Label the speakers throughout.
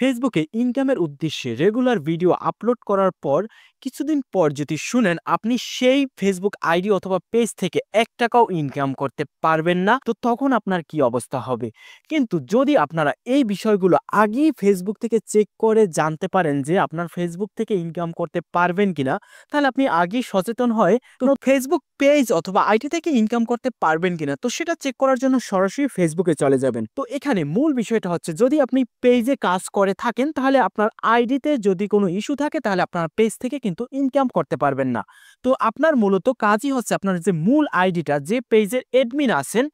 Speaker 1: ফেসবুকে ইনকামের উদ্দেশ্যে রেগুলার ভিডিও আপলোড করার পর কিছুদিন পর যদি শুনেন আপনি সেই ফেসবুক আইডি অথবা পেজ থেকে 1 টাকাও ইনকাম করতে পারবেন না, তো তখন আপনার কি অবস্থা হবে? কিন্তু যদি আপনারা এই বিষয়গুলো আগেই ফেসবুক থেকে চেক করে জানতে পারেন যে আপনার ফেসবুক থেকে ইনকাম করতে পারবেন কিনা, তাহলে আপনি আগেই সচেতন হয়ে তো ফেসবুক পেজ অথবা আইডি থেকে ইনকাম করতে পারবেন কিনা তো সেটা চেক করার জন্য সরাসরি ফেসবুকে চলে যাবেন। তো এখানে মূল বিষয়টা হচ্ছে, যদি আপনি পেজে কাজ করে থাকেন তাহলে আপনার আইডিতে যদি কোনো ইস্যু থাকে তাহলে আপনার পেজ থেকে কিন্তু ইনকাম করতে পারবেন না। তো আপনার মূলত কাজই হচ্ছে আপনার যে মূল আইডিটা, যে পেজের অ্যাডমিন আছেন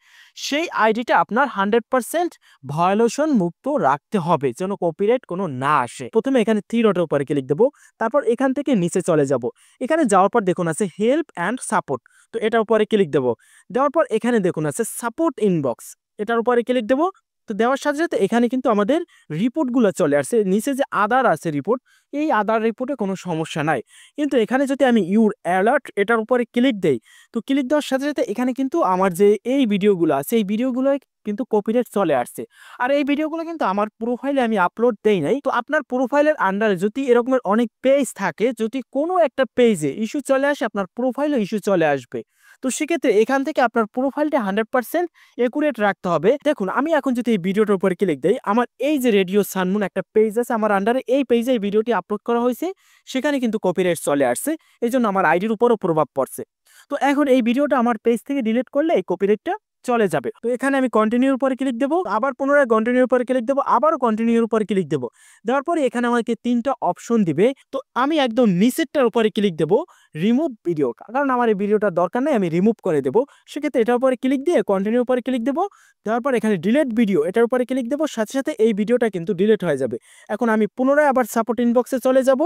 Speaker 1: সেই আইডিটা আপনার 100% ভায়োলেশন মুক্ত রাখতে হবে, যেন কপিরাইট কোনো না আসে। প্রথমে এখানে থ্রি ডটের উপরে ক্লিক দেবো, তারপর এখান থেকে নিচে চলে যাব। এখানে যাওয়ার পর দেখুন আছে হেল্প অ্যান্ড সাপোর্ট, তো এটার উপরে ক্লিক দেবো। দেওয়ার পর এখানে দেখুন আছে সাপোর্ট ইনবক্স, এটার উপরে ক্লিক দেবো। তো দেওয়ার সাথে সাথে এখানে কিন্তু আমাদের রিপোর্টগুলো চলে আসছে। নিচে যে আদার আছে রিপোর্ট, এই আদার রিপোর্টে কোনো সমস্যা নাই। কিন্তু এখানে যদি আমি ইউর অ্যালার্ট এটার উপরে ক্লিক দেই, তো ক্লিক দেওয়ার সাথে সাথে এখানে কিন্তু আমার যে এই ভিডিওগুলো আছে এই ভিডিওগুলোয় কিন্তু কপিরাইট চলে আসছে। আর এই ভিডিওগুলো কিন্তু আমার প্রোফাইলে আমি আপলোড দেই নাই। তো আপনার প্রোফাইলের আন্ডারে যদি এরকমের অনেক পেজ থাকে, যদি কোনো একটা পেজে ইস্যু চলে আসে আপনার প্রোফাইলে ইস্যু চলে আসবে। তো সেক্ষেত্রে এখান থেকে আপনার প্রোফাইলটা 100% একুরেট রাখতে হবে। দেখুন আমি এখন যদি এই ভিডিওটার উপরে ক্লিক দেই, আমার এই যে রেডিও সানমুন একটা পেজ আছে আমার আন্ডারে, এই পেজে এই ভিডিওটি আপলোড করা হয়েছে, সেখানে কিন্তু কপিরাইট চলে আসছে। এই জন্য আমার আইডির উপরও প্রভাব পড়ছে। তো এখন এই ভিডিওটা আমার পেজ থেকে ডিলিট করলে এই কপিরাইটটা চলে যাবে। তো এখানে আমি কন্টিনিউর উপরে ক্লিক দেবো, আবার পুনরায় কন্টিনিউর উপরে ক্লিক দেবো, আবারও কন্টিনিউর উপরে ক্লিক দেবো। দেওয়ার পরে এখানে আমাকে 3টা অপশন দিবে। তো আমি একদম নিচেরটার উপরে ক্লিক দেবো, রিমুভ ভিডিও, কারণ আমার এই ভিডিওটার দরকার নেই, আমি রিমুভ করে দেবো। সেক্ষেত্রে এটার উপরে ক্লিক দিয়ে কন্টিনিউর উপরে ক্লিক দেবো। দেওয়ার পর এখানে ডিলিট ভিডিও, এটার উপরে ক্লিক দেবো, সাথে সাথে এই ভিডিওটা কিন্তু ডিলিট হয়ে যাবে। এখন আমি পুনরায় আবার সাপোর্ট ইনবক্সে চলে যাব।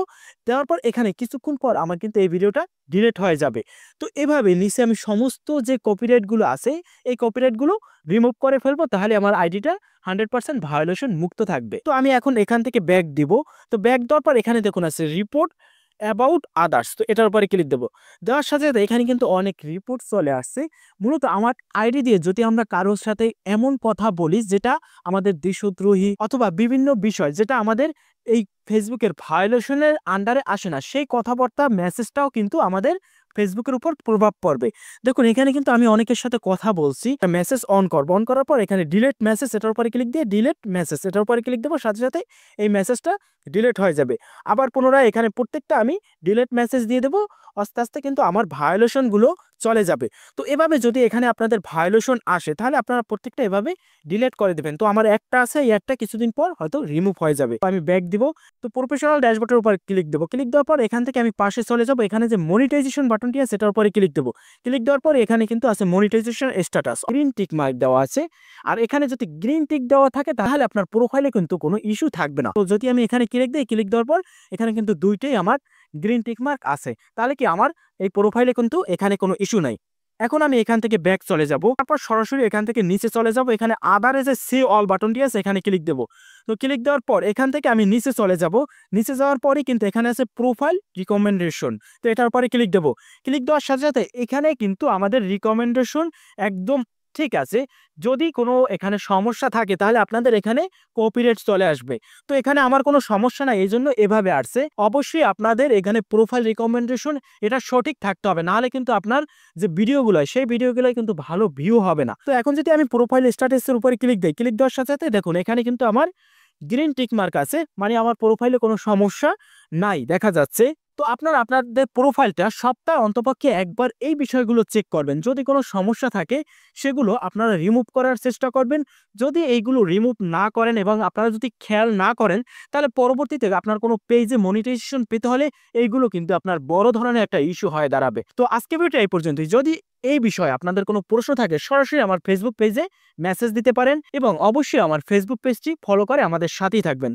Speaker 1: দেওয়ার পর এখানে কিছুক্ষণ পর আমার কিন্তু এই ভিডিওটা ডিলিট হয়ে যাবে। তো এভাবে নিচে আমি সমস্ত যে কপিরাইটগুলো আছে এই কপিরাইটগুলো রিমুভ করে ফেলবো, তাহলে আমার আইডিটা 100% ভায়োলেশন মুক্ত থাকবে। তো আমি এখন এখান থেকে ব্যাক দিব। তো ব্যাক দেওয়ার পর এখানে দেখুন আছে রিপোর্ট অ্যাবাউট আদার্স, তো এটার উপরে ক্লিক দেবো। দেওয়ার সাথে সাথে এখানে কিন্তু অনেক রিপোর্ট চলে আসছে। মূলত আমার আইডি দিয়ে যদি আমরা কারোর সাথে এমন কথা বলি যেটা আমাদের দেশদ্রোহী অথবা বিভিন্ন বিষয় যেটা আমাদের এই ফেসবুকের ভায়োলেশনের আন্ডারে আসে না, সেই কথাবার্তা মেসেজটাও কিন্তু আমাদের ফেসবুকের উপর প্রভাব পড়বে। দেখুন এখানে কিন্তু আমি অনেকের সাথে কথা বলছি, মেসেজ অন করবো, অন করার পর এখানে ডিলিট মেসেজ, এটার উপরে ক্লিক দিয়ে ডিলিট মেসেজ, এটার উপরে ক্লিক দেবো, সাথে সাথে এই মেসেজটা ডিলিট হয়ে যাবে। আবার পুনরায় এখানে প্রত্যেকটা আমি ডিলিট মেসেজ দিয়ে দেবো, আস্তে আস্তে কিন্তু আমার ভায়োলেশনগুলো চলে যাবে। তো এভাবে যদি এখানে আপনাদের ভায়োলেশন আসে তাহলে আপনারা প্রত্যেকটা এভাবে ডিলিট করে দেবেন। তো আমার একটা আছে, এই একটা কিছুদিন পর হয়তো রিমুভ হয়ে যাবে। আমি ব্যাক দিব। তো প্রফেশনাল ড্যাশবোর্ডের উপর ক্লিক দেবো। ক্লিক দেওয়ার পর এখান থেকে আমি পাশে চলে যাব, এখানে যে মনিটাইজেশন বাটনটি আছে সেটার উপরে ক্লিক দেবো। ক্লিক দেওয়ার পর এখানে কিন্তু আছে monetisation status, green tick mark দেওয়া আছে। আর এখানে যদি গ্রিন টিক দেওয়া থাকে তাহলে আপনার প্রোফাইলে কিন্তু কোনো ইস্যু থাকবে না। তো যদি আমি এখানে ক্লিক দিই, ক্লিক দেওয়ার পর এখানে কিন্তু দুইটাই আমার গ্রিন টিক মার্ক আছে, তাহলে কি আমার এই প্রোফাইলে কিন্তু এখানে কোনো ইস্যু নাই। এখন আমি এখান থেকে ব্যাক চলে যাব, তারপর সরাসরি এখান থেকে নিচে চলে যাব, এখানে আদারে যে সে অল বাটনটি আছে এখানে ক্লিক দেবো। তো ক্লিক দেওয়ার পর এখান থেকে আমি নিচে চলে যাব। নিচে যাওয়ার পরে কিন্তু এখানে আছে প্রোফাইল রিকমেন্ডেশন, তো এটার পরে ক্লিক দেবো। ক্লিক দেওয়ার সাথে সাথে এখানে কিন্তু আমাদের রিকমেন্ডেশন একদম ঠিক আছে। যদি কোনো এখানে সমস্যা থাকে তাহলে আপনাদের এখানে কপিরাইট চলে আসবে। তো এখানে আমার কোনো সমস্যা নাই, এই জন্য এভাবে আসছে। অবশ্যই আপনাদের এখানে প্রোফাইল রিকমেন্ডেশন এটা সঠিক থাকতে হবে, নাহলে কিন্তু আপনার যে ভিডিওগুলো সেই ভিডিওগুলো কিন্তু ভালো ভিউ হবে না। তো এখন যদি আমি প্রোফাইল স্ট্যাটাসের উপরে ক্লিক দিই, ক্লিক দেওয়ার সাথে সাথে দেখুন এখানে কিন্তু আমার গ্রিন টিক মার্ক আছে, মানে আমার প্রোফাইলে কোনো সমস্যা নাই দেখা যাচ্ছে। তো আপনারা আপনাদের প্রোফাইলটা সপ্তাহে অন্তপক্ষে একবার এই বিষয়গুলো চেক করবেন। যদি কোনো সমস্যা থাকে সেগুলো আপনারা রিমুভ করার চেষ্টা করবেন। যদি এইগুলো রিমুভ না করেন এবং আপনারা যদি খেয়াল না করেন তাহলে পরবর্তীতে আপনার কোনো পেজে মনিটাইজেশন পেতে হলে এইগুলো কিন্তু আপনার বড় ধরনের একটা ইস্যু হয়ে দাঁড়াবে। তো আজকে ভিডিওটা এই পর্যন্তই। যদি এই বিষয়ে আপনাদের কোনো প্রশ্ন থাকে সরাসরি আমার ফেসবুক পেজে মেসেজ দিতে পারেন এবং অবশ্যই আমার ফেসবুক পেজটি ফলো করে আমাদের সাথেই থাকবেন।